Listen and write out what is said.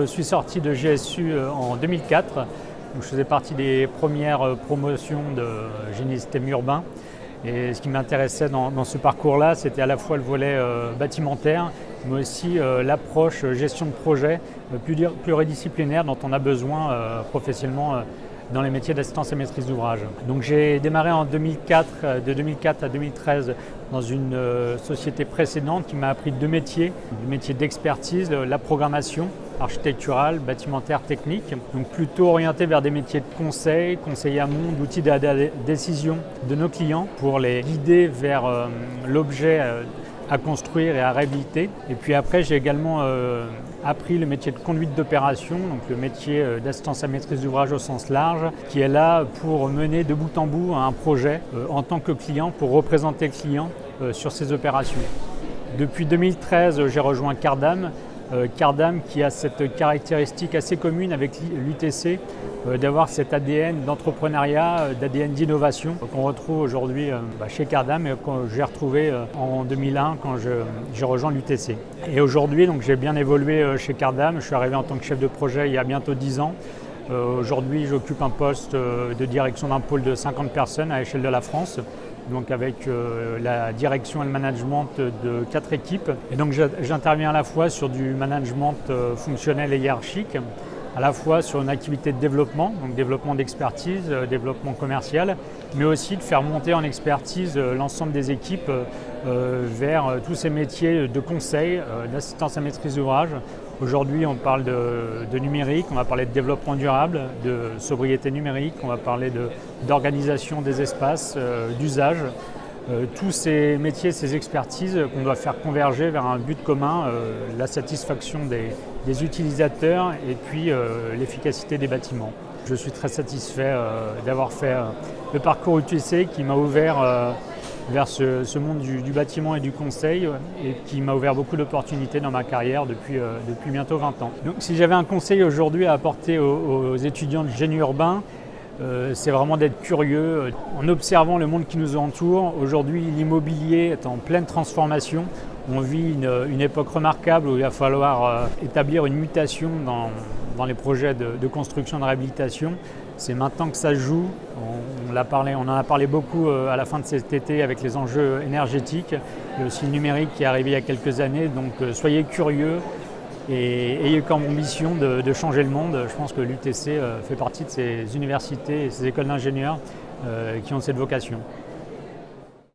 Je suis sorti de GSU en 2004. Donc, je faisais partie des premières promotions de génie système urbain. Et ce qui m'intéressait dans ce parcours-là, c'était à la fois le volet bâtimentaire, mais aussi l'approche gestion de projet pluridisciplinaire dont on a besoin professionnellement dans les métiers d'assistance et maîtrise d'ouvrage. Donc j'ai démarré en 2004, de 2004 à 2013 dans une société précédente qui m'a appris deux métiers, le métier d'expertise, la programmation architecturale, bâtimentaire, technique, donc plutôt orienté vers des métiers de conseil amont, d'outils de décision de nos clients pour les guider vers l'objet à construire et à réhabiliter. Et puis après, j'ai également appris le métier de conduite d'opération, donc le métier d'assistance à maîtrise d'ouvrage au sens large, qui est là pour mener de bout en bout un projet en tant que client, pour représenter le client sur ses opérations. Depuis 2013, j'ai rejoint Cardam. Cardam qui a cette caractéristique assez commune avec l'UTC d'avoir cet ADN d'entrepreneuriat, d'ADN d'innovation qu'on retrouve aujourd'hui chez Cardam et que j'ai retrouvé en 2001 quand j'ai rejoint l'UTC. Et aujourd'hui, donc, j'ai bien évolué chez Cardam. Je suis arrivé en tant que chef de projet il y a bientôt 10 ans. Aujourd'hui, j'occupe un poste de direction d'un pôle de 50 personnes à l'échelle de la France. Donc avec la direction et le management de 4 équipes. Et donc j'interviens à la fois sur du management fonctionnel et hiérarchique, à la fois sur une activité de développement, donc développement d'expertise, développement commercial, mais aussi de faire monter en expertise l'ensemble des équipes vers tous ces métiers de conseil, d'assistance à maîtrise d'ouvrage. Aujourd'hui, on parle de numérique, on va parler de développement durable, de sobriété numérique, on va parler d'organisation des espaces, d'usage. Tous ces métiers, ces expertises qu'on doit faire converger vers un but commun, la satisfaction des utilisateurs et puis l'efficacité des bâtiments. Je suis très satisfait d'avoir fait le parcours UTC qui m'a ouvert vers ce monde du bâtiment et du conseil et qui m'a ouvert beaucoup d'opportunités dans ma carrière depuis bientôt 20 ans. Donc si j'avais un conseil aujourd'hui à apporter aux étudiants de génie urbain, c'est vraiment d'être curieux en observant le monde qui nous entoure. Aujourd'hui, l'immobilier est en pleine transformation. On vit une époque remarquable où il va falloir établir une mutation dans les projets de construction, de réhabilitation. C'est maintenant que ça se joue. On en a parlé beaucoup à la fin de cet été avec les enjeux énergétiques. Il y a aussi le numérique qui est arrivé il y a quelques années. Donc soyez curieux et ayez comme ambition de changer le monde. Je pense que l'UTC fait partie de ces universités et ces écoles d'ingénieurs qui ont cette vocation.